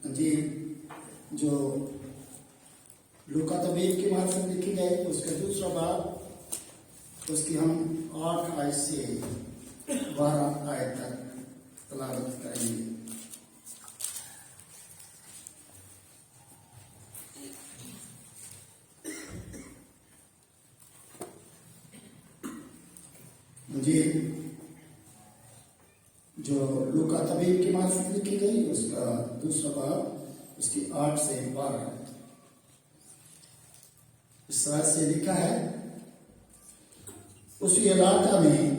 جی جو لوکا طبیب کی معرفت لکھی گئی اس کا دوسرا باب، اس کی ہم 8 آیت سے 12 آیت تک تلاوت کریں گے۔ جی جو لوکا طبیب کی معرفت لکھی گئی اس کا دوسرا باب، اس کی 8 سے 12 اس طرح سے لکھا ہے۔ اسی علاقہ میں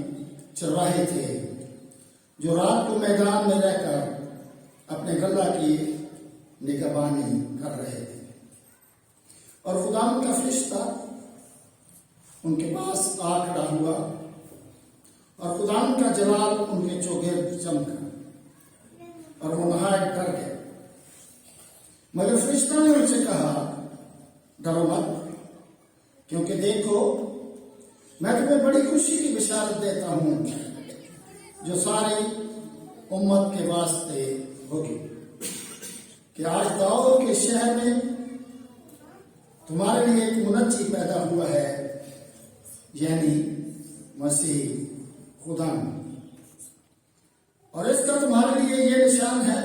چرواہے تھے جو رات کو میدان میں رہ کر اپنے غلہ کی نگہبانی کر رہے تھے، اور خدا کا فرشتہ ان کے پاس آ کھڑا ہوا، اور خدا کا جلال ان کے چوگرد چمکا، اور وہ نہایت ڈر گئے۔ مگر فرشتہ نے ان سے کہا، ڈرو مت، کیونکہ دیکھو میں تمہیں بڑی خوشی کی بشارت دیتا ہوں جو ساری امت کے واسطے ہوگی، کہ آج داؤد کے شہر میں تمہارے لیے ایک منجی پیدا ہوا ہے، یعنی مسیح خدا، اور اس کا تمہارے لیے یہ نشان ہے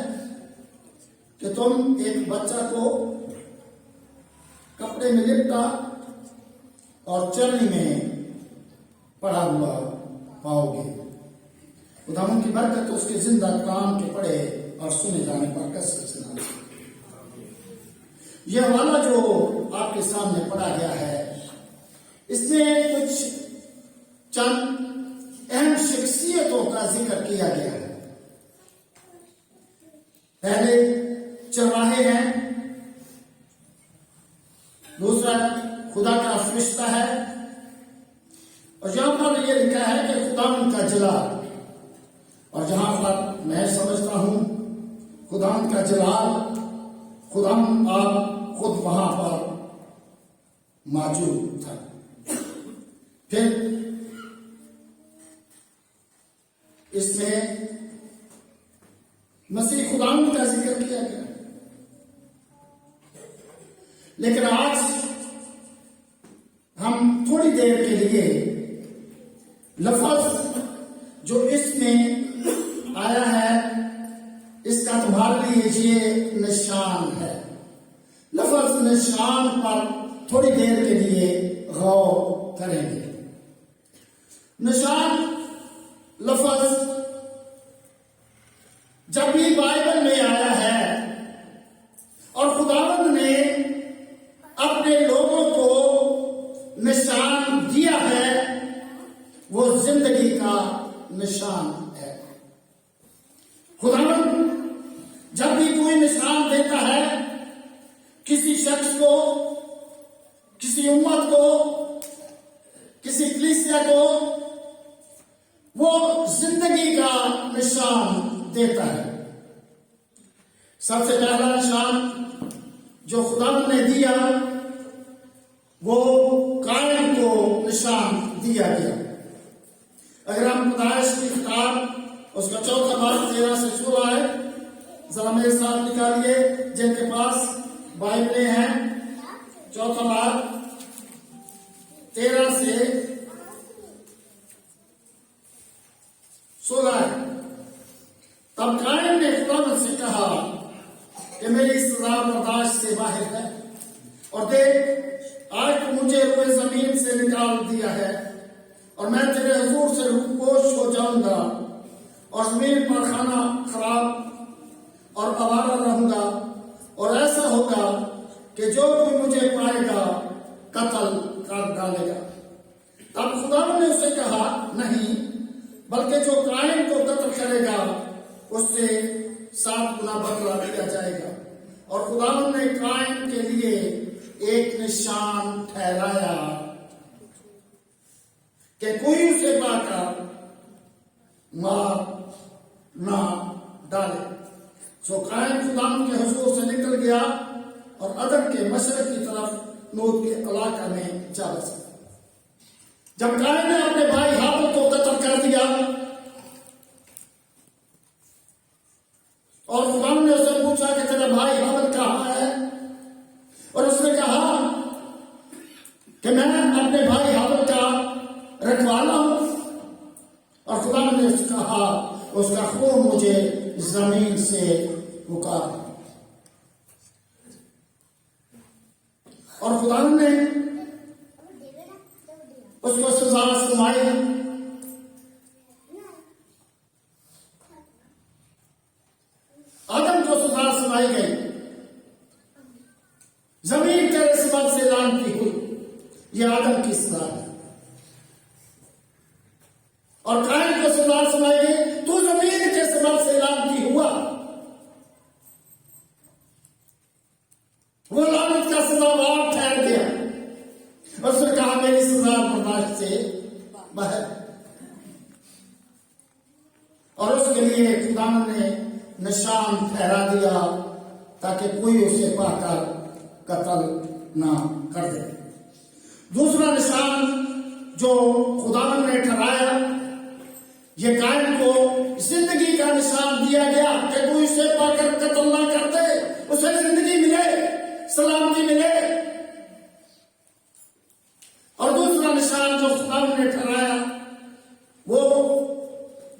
کہ تم ایک بچہ کو کپڑے میں لپٹا اور چرنی میں پڑا ہوا پاؤ گے۔ خدا ان کی برکت اس کے زندہ کام کے پڑھے اور سنے جانے پر کثرت سے نازل۔ یہ حوالہ جو آپ کے سامنے پڑھا گیا ہے، اس میں کچھ چند اہم شخصیتوں کا ذکر کیا گیا ہے۔ پہلے چرواہے ہیں، دوسرا خدا کا فرشتہ ہے، اور یہاں پر یہ لکھا ہے کہ خدا ان کا جلال، اور جہاں پر میں سمجھتا ہوں خدا ان کا جلال، خدا آپ خود وہاں پر موجود تھا۔ پھر اس میں مسیح خدا کا ذکر کیا گیا، لیکن آج ہم تھوڑی دیر کے لیے لفظ جو اس میں آیا ہے، اس کا تمہارے لیے یہ نشان ہے، لفظ نشان پر تھوڑی دیر کے لیے غور کریں گے۔ نشان لفظ جب بھی بائبل میں آیا ہے اور خداوند نے اپنے لوگوں کو نشان دیا ہے، وہ زندگی کا نشان ہے۔ خداوند جب بھی کوئی نشان دیتا ہے کسی شخص کو، کسی امت کو، کسی کلیسیا کو، وہ زندگی کا نشان دیتا ہے۔ سب سے پہلا نشان جو خدا نے دیا وہ قائم کو نشان دیا گیا۔ اگر ہم پیدائش کی کتاب اس کا 4 باب 13 سے 16 ہے، ذرا میرے ساتھ نکالیے جن کے پاس بائبلیں ہیں۔ 4 باب 13 سے 16 ہے۔ تب قائم نے خدا سے کہا کہ میری سزا برداشت سے باہر ہے، اور دیکھ آج تو مجھے روئے زمین سے نکال دیا ہے، اور میں تیرے حضور سے روپوش ہو جاؤں گا، اور زمین پر کھانا خراب اور آوارہ رہوں گا، اور ایسا ہوگا کہ جو کوئی مجھے پائے گا قتل کر ڈالے گا۔ تب خدا نے اسے کہا، نہیں، بلکہ جو قائم کو قتل کرے گا اس سے 7 گنا بدلہ دیا جائے گا۔ اور خدا نے قائم کے لیے ایک نشان ٹھہرایا کہ کوئی اسے پا کر مار نہ ڈالے۔ سو قائم خدا کے حضور سے نکل گیا اور عدن کے مشرق کی طرف نوح کے علاقہ میں جا بسا۔ جب قائم نے اپنے بھائی ہابیل کو قتل کر دیا اور خدا نے اسے پوچھا پوچھا کہ تیرا بھائی حابل کہاں ہے؟ اور اس نے کہا کہ میں اپنے بھائی حابل کا رکھوالا ہوں. اور خدا نے اس کہا اس کا خون مجھے زمین سے پکارا. اور خدا نے اس کو سزا سنائی. آدم کو سزا سنائی گئی. زمین تیرے سبب سے لعنتی ہوئی. یہ آدم کی سزا ہے. اور قائن کو سزا سنائی گئی تو زمین کے سبب سے لعنتی ہوا. وہ لعنت کا سزاوار ٹھہر گیا. اس نے کہا میری سزا برداشت سے باہر. اور اس کے لیے خدا نے نشان ٹھہرا دیا تاکہ کوئی اسے پا کر قتل نہ کر دے. دوسرا نشان جو خدا نے ٹھہرایا یہ قائن کو زندگی کا نشان دیا گیا کہ کوئی اسے پا کر قتل نہ کر دے, اسے زندگی ملے, سلامتی ملے. اور دوسرا نشان جو خدا نے ٹھہرایا وہ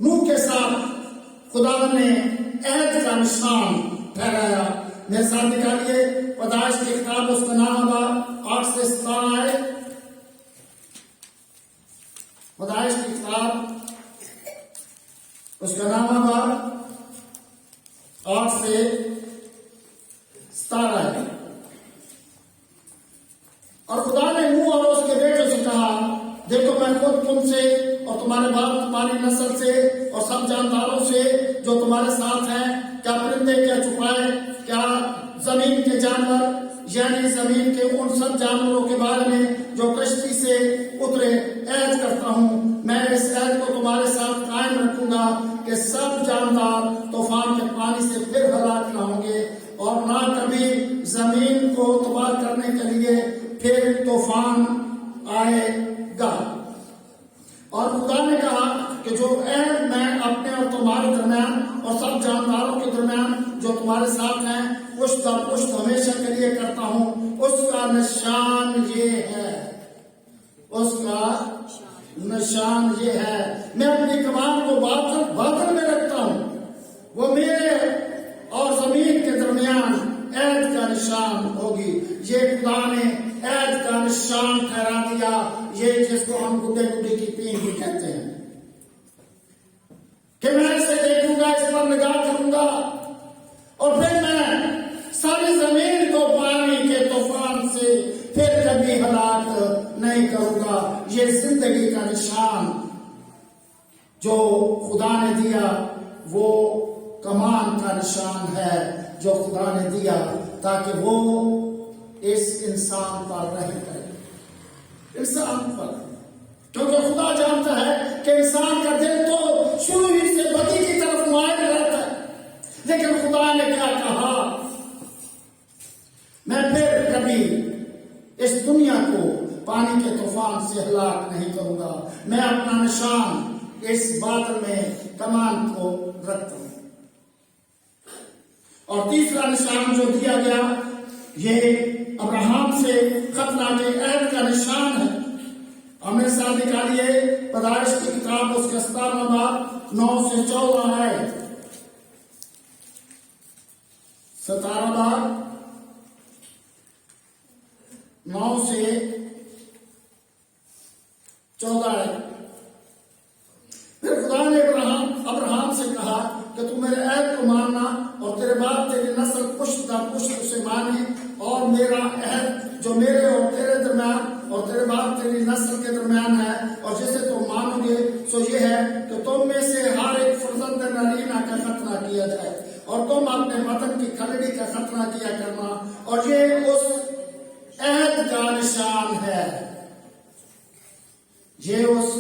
نوح کے ساتھ خدا نے عہد کا نشان ٹھہرایا. میرے ساتھ نکالیے پیدائش کی کتاب, اس کا نام ہوگا 8 سے 17 ہے. پیدائش کی کتاب اس کا نام ہوگا 8 سے 17 ہے. اور خدا نے نوح اور اس کے بیٹوں سے کہا دیکھو میں خود تم سے اور تمہارے باپ تمہاری نسل سے اور سب جانداروں سے جو تمہارے ساتھ ہیں, کیا پرندے, کیا چوپائے, کیا زمین کے جانور, یعنی زمین کے ان سب جانوروں کے بارے میں جو کشتی سے اترے عہد کرتا ہوں. میں اس عہد کو تمہارے ساتھ قائم رکھوں گا کہ سب جاندار طوفان کے پانی سے پھر ہلاک نہ ہوں گے اور نہ کبھی زمین کو تباہ کرنے کے لیے پھر طوفان آئے گا. اور خدا نے کہا کہ جو عہد میں اپنے اور تمہارے درمیان اور سب جانداروں کے درمیان جو تمہارے ساتھ ہیں پشت در پشت ہمیشہ کے لیے کرتا ہوں, اس کا نشان یہ ہے. اس کا نشان یہ ہے میں اپنی کمان کو باطن میں رکھتا ہوں. وہ میرے اور زمین کے درمیان عہد کا نشان ہوگی. یہ خدا نے عہد کا نشان ٹھہرا دیا, یہ جس کو ہم گڈے گڈی کی پین بھی کہتے ہیں, کہ میں اسے دیکھوں گا, اس پر نگاہ کروں گا اور پھر میں ساری زمین کو پانی کے طوفان سے پھر کبھی ہلاک نہیں کروں گا. یہ زندگی کا نشان جو خدا نے دیا وہ کمان کا نشان ہے جو خدا نے دیا تاکہ وہ اس انسان پر رحم کرے. انسان پر, کیونکہ خدا جانتا ہے کہ انسان کا دل تو شروع ہی سے بدی کی طرف مائل رہتا ہے, لیکن خدا نے کیا کہا, میں پھر کبھی اس دنیا کو پانی کے طوفان سے ہلاک نہیں کروں گا. میں اپنا نشان اس بادل میں کمان کو رکھتا ہوں. اور تیسرا نشان جو دیا گیا یہ ابراہم سے خطرہ کے عہد کا نشان ہے. ہم نے ساتھ نکالیے پیدائش کی کتاب اس کا 17واں باب 9 سے 14 ہے. 17 باب 9 سے 14 ہے. پھر خدا نے ابراہم سے کہا کہ تم میرے عہد کو ماننا اور تیرے باپ تیری نسل پشت در پشت اسے مانے, اور میرا عہد جو میرے اور تیرے درمیان اور تیرے باپ تیری نسل کے درمیان ہے اور جسے تم مانو گے سو یہ ہے کہ تم میں سے ہر ایک فرزند نرینہ کا ختنہ کیا جائے اور تم اپنے وطن کی کھلڑی کا ختنہ کیا کرنا, اور یہ اس عہد کا نشان ہے. یہ اس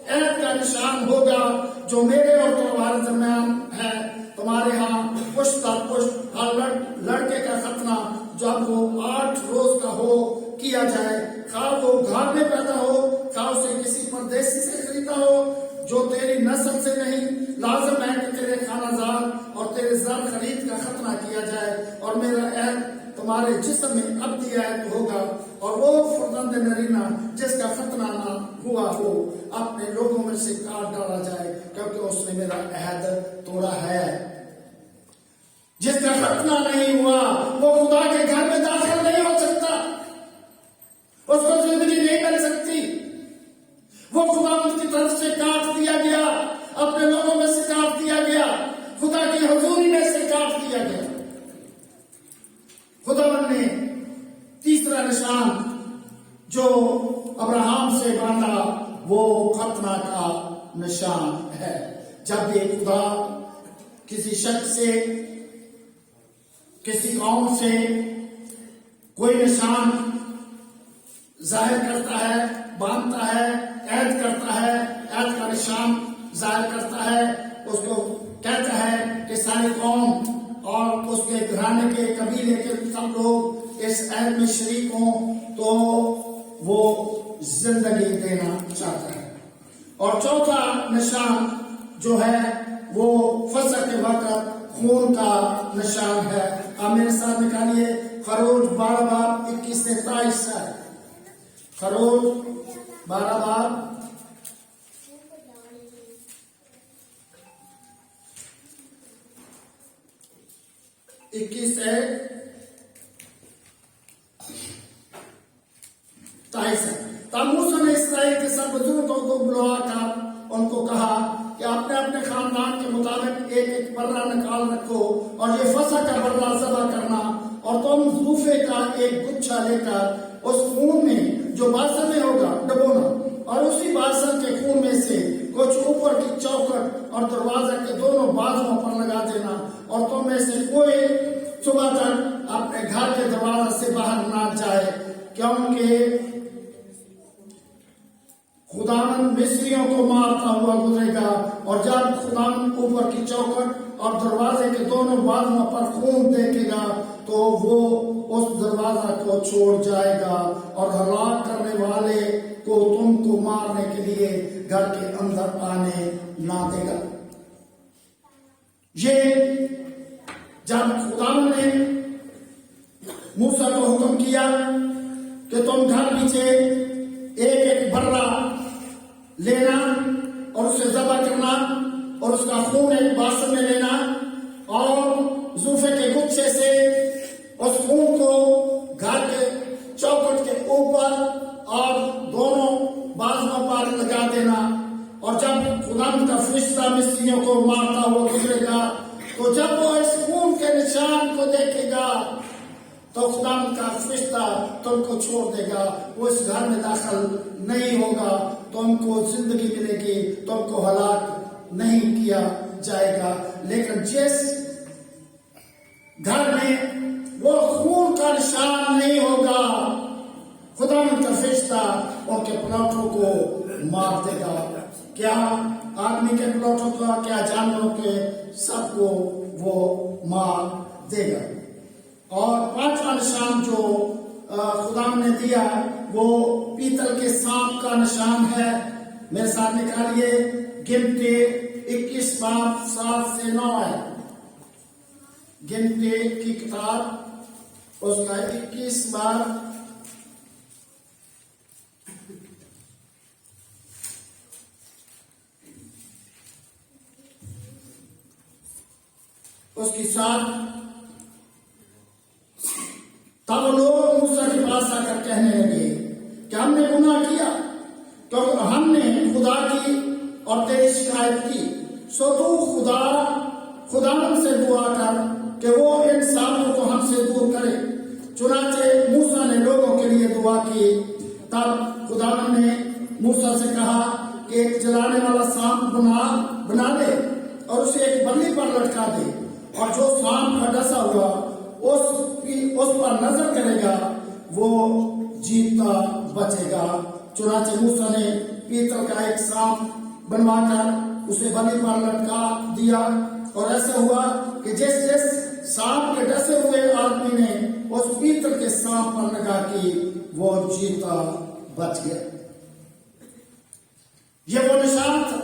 عہد کا نشان ہوگا جو میرے اور تمہارے درمیان ہے. تمہارے ہاں پشت در پشت ہر لڑکے کا ختنہ جب وہ 8 روز کا ہو کیا جائے, خواہ وہ گھر میں پیدا ہو خواہ اسے کسی پردیسی سے خریدا ہو جو تیری نسل سے نہیں. لازم ہے کہ تیرے خانہ زاد اور تیرے زر خرید کا ختنہ کیا جائے. اور میرا عہد تمہارے جسم میں ابدی عہد ہوگا، اور وہ فرزند نرینہ جس کا ختنہ نہ ہوا ہو اپنے لوگوں میں سے کاٹ ڈالا جائے، کیونکہ اس نے میرا عہد توڑا ہے۔ جس کا ختنہ نہیں ہوا وہ خدا کے گھر میں داخل نہیں ہو سکتا، اس کو زندگی نہیں مل سکتی۔ وہ خدا کی طرف سے کاٹ دیا گیا، اپنے لوگوں میں سے کاٹ دیا گیا، خدا کی حضوری میں سے کاٹ دیا گیا۔ خدا نے تیسرا نشان جو ابراہم سے باندھا وہ ختنہ کا نشان ہے۔ جب بھی خدا کسی شخص سے، کسی قوم سے کوئی نشان ظاہر کرتا ہے، باندھتا ہے، عہد کرتا ہے، عہد کا نشان ظاہر کرتا ہے، اس کو کہتا ہے کہ ساری قوم اور اس کے گھرانے کے قبیلے کے سب لوگ اس عہد میں شریک ہوں، تو وہ زندگی دینا چاہتا ہے۔ اور چوتھا نشان جو ہے وہ فصح کے وقت خون کا نشان ہے۔ آپ میرے ساتھ نکالیے خروج 12 باب 21 سے 23 ہے۔ خروج 12 باب 21 سے 23 ہے۔ تب موسیٰ نے اسرائیل کے سب بزرگوں کو بلوا کر ان کو کہا کہ اپنے اپنے خاندان کے مطابق ایک ایک برہ نکال رکھو، اور یہ فصح کا برہ ذبح کرنا، اور تم زوفے کا ایک گچھا لے کر اس خون میں جو باسن میں ہوگا ڈبونا، اور اسی باسن کے خون میں سے کچھ اوپر کی چوکھٹ اور دروازے کے دونوں بازوؤں پر لگا دینا، اور تم میں سے کوئی صبح تک اپنے گھر کے دروازے سے باہر نہ جائے، کیونکہ خداوند مصریوں کو مارتا ہوا گزرے گا، اور جب خداوند اوپر کی چوکھٹ اور دروازے کے دونوں بازوؤں پر خون دیکھے گا تو وہ اس دروازہ کو چھوڑ جائے گا، اور ہلاک کرنے والے کو تم کو مارنے کے لیے گھر کے اندر آنے نہ دے گا۔ یہ جب خداوند نے موسیٰ کو حکم کیا کہ تم گھر پیچھے ایک ایک برہ لینا اور اسے ذبح کرنا، اور اس کا خون ایک باسن میں لینا، اور زوفے کے گچھے سے اس خون کو گھر کے چوکھٹ کے اوپر اور دونوں بازوؤں پر لگا دینا، اور جب خداوند کا فرشتہ مصریوں کو مارتا ہوا گزرے گا تو جب وہ اس خون کے نشان کو دیکھے گا تو خداوند کا فرشتہ تم کو چھوڑ دے گا، وہ اس گھر میں داخل نہیں ہوگا، تم کو زندگی ملے گی، تم کو ہلاک نہیں کیا جائے گا۔ لیکن جس گھر میں وہ خون کا نشان نہیں ہوگا، خداوند کا فرشتہ ان کے پلاٹوں کو مار دے گا، کیا آدمی کے پلاٹوں کا، کیا جانوروں کے، سب کو وہ مار دے گا۔ اور پانچواں نشان جو خداوند نے دیا وہ پیتل کے سانپ کا نشان ہے۔ میرے ساتھ نکالیے گنتی 21 باب 7 سے 9 ہے۔ گنتی کی کتاب اس کا 21 باب اس کی 7۔ تب لوگ موسیٰ کے پاس آ کر کہنے لگے کہ ہم نے گناہ کیا، تو ہم نے خدا کی اور تیری شکایت کی، سو تو خداوند سے دعا کر کہ وہ ان سانپوں کو ہم سے دور کرے۔ چنانچہ موسیٰ نے لوگوں کے لیے دعا کی۔ تب خداوند نے موسیٰ سے کہا کہ ایک جلانے والا سانپ بنا دے اور اسے ایک بلی پر لٹکا دے، اور جو سانپ کا ڈسا ہوا اس پر نظر کرے گا وہ جیتا بچے گا۔ چنانچہ موسیٰ نے پیتل کا ایک سانپ بنوا کر اسے بلی پر لٹکا دیا، اور ایسا ہوا کہ جس سانپ کے ڈسے ہوئے آدمی نے اس پیتل کے سانپ پر نگاہ کی وہ جیتا بچ گیا۔ یہ وہ نشان تھا۔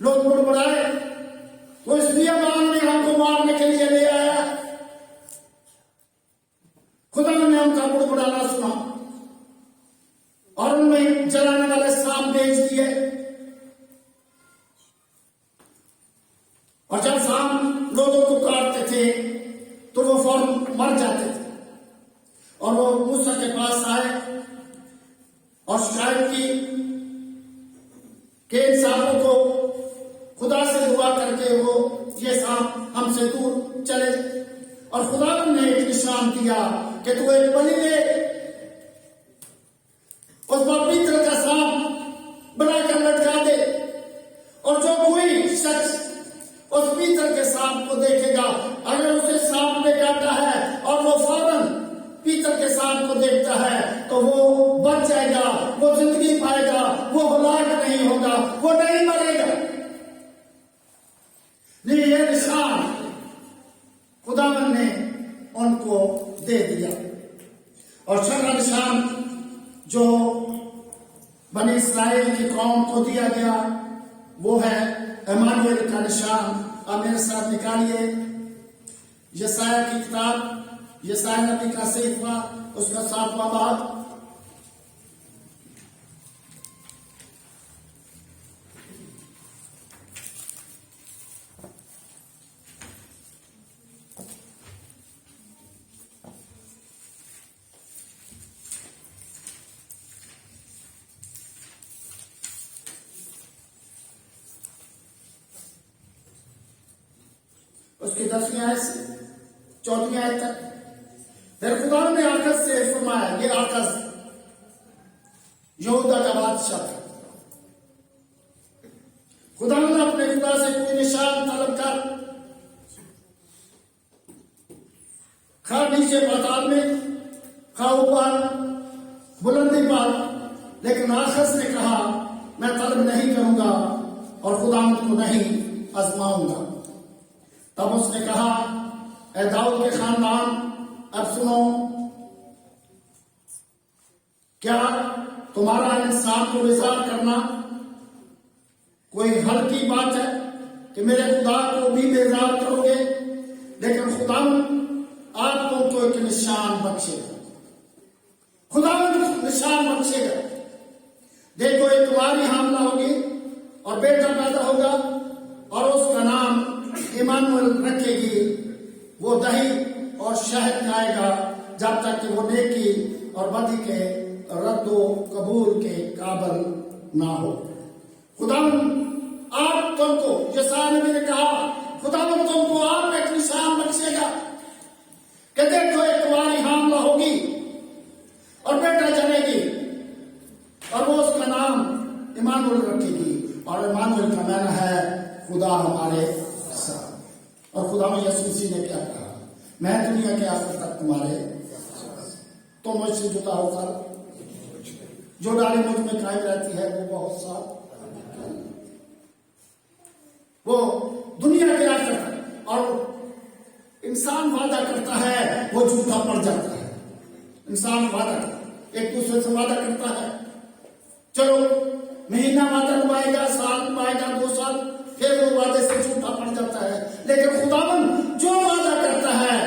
لوگ بڑبڑائے وہ اس لیے ہم کو مارنے کے لیے لے آیا، فوراً مر جاتے تھے. اور وہ موسیٰ کے پاس آئے اور شکایت کی کہ ان سانپوں کو خدا سے دعا کر کے وہ یہ سانپ ہم سے دور چلے جائے. اور خدا نے ایک نشان دیا کہ تو ایک بلی لے اس پر پیتل کا سانپ بنا کر لٹکا دے, اور جو کوئی شخص اس پیتل کے سانپ کو دیکھے گا, اگر اسے سانپ نے کاٹا ہے اور وہ فوراً پیتل کے سانپ کو دیکھتا ہے تو وہ بچ جائے گا, وہ زندگی پائے گا, وہ ہلاک نہیں ہوگا, وہ نہیں مرے گا. یہ نشان خداوند نے ان کو دے دیا. اور چھٹا نشان جو بنی اسرائیل کی قوم کو دیا گیا وہ ہے ایمانویل کا نشان. آپ میرے ساتھ نکالیے یسایہ کی کتاب, یسایہ نبی کا صحیفہ, اس کا 7واں باب. اس کی 10ویں آیت سے 14ویں آیت تک. پھر خدا نے آکاز سے فرمایا, یہ آکاز یہودا کا بادشاہ تھا. خدا نے اپنے خدا سے کوئی نشان طلب کر, خواہ نیچے پاتال میں, خواہ اوپر بلندی پر, لیکن آکاز نے کہا میں طلب نہیں کروں گا اور خدا کو نہیں آزماؤں گا. تب اس نے کہا اے داؤد کے خاندان, اب سنو, کیا تمہارا انسان کو بیزار کرنا کوئی ہلکی بات ہے کہ میرے خدا کو بھی بیزار کرو گے؟ لیکن خدا آپ کو ایک نشان بخشے گا. خدا نشان بخشے گا. دیکھو ایک تمہاری حاملہ ہوگی اور بیٹا پیدا ہوگا اور اس کا نام ایمانویل رکھے گی. وہ دہی اور شہد کھائے گا جب تک کہ وہ نیکی اور بدی کے رد و قبول کے قابل نہ ہو. خدا آپ تم کو, یسایہ نبی نے کہا, خدا تم کو آپ ایک نشان بخشے گا کہ دیکھو ایک تمہاری حاملہ ہوگی اور بیٹا جنے گی اور وہ اس کا نام ایمانویل رکھے گی. اور ایمانویل کا معنی ہے خدا ہمارے ساتھ. اور خدا میں یسوع مسیح نے کیا کہا, میں دنیا کے آخر تک تمہارے تو مجھ سے جدا ہو کر جو ڈالی مجھ میں قائم رہتی ہے وہ بہت سا وہ دنیا کے آخر تک. اور انسان وعدہ کرتا ہے وہ جھوٹا پڑ جاتا ہے. انسان وعدہ ایک دوسرے سے وعدہ کرتا ہے, چلو مہینہ وعدہ نبھائے گا, سال نبھائے گا, 2 سال, پھر وہ وعدے سے جھوٹا پڑ جاتا ہے. لیکن خداوند جو وعدہ کرتا ہے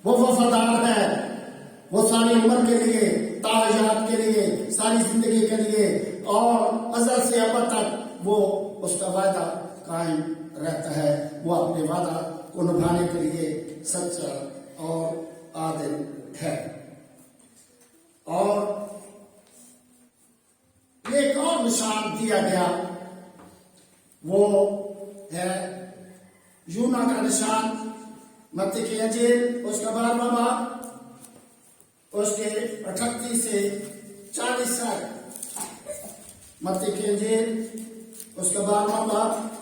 وہ وفادار ہے. وہ ساری عمر کے لیے, تاحیات کے لیے, ساری زندگی کے لیے اور ازل سے ابد تک وہ اس کا وعدہ قائم رہتا ہے. وہ اپنے وعدہ کو نبھانے کے لیے سچا اور عادل ہے. اور ایک اور نشان دیا گیا وہ ہے یونا کا نشان. متی کی انجیل اس کا 12واں باب, اس کے 38 سے 40 تک. متی کی انجیل اس کا 12واں باب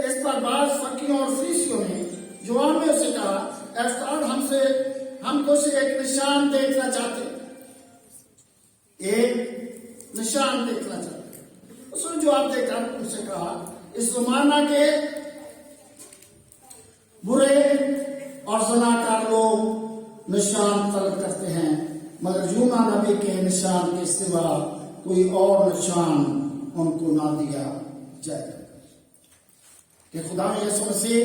اس پر بعض فقیوں اور فریسیوں نے جوانوں سے کہا, استاد ہم تو سے ایک نشان دیکھنا چاہتے, ایک نشان دیکھنا چاہتے. اس نے جواب دے کر ان سے کہا, اس زمانہ کے برے اور زناکار لوگ نشان طلب کرتے ہیں, مگر یونا نبی کے نشان کے سوا کوئی اور نشان ان کو نہ دیا جائے. کہ خدا یسوع مسیح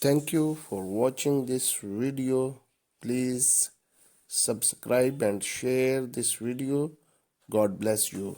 Thank you for watching this video. Please subscribe and share this video. God bless you.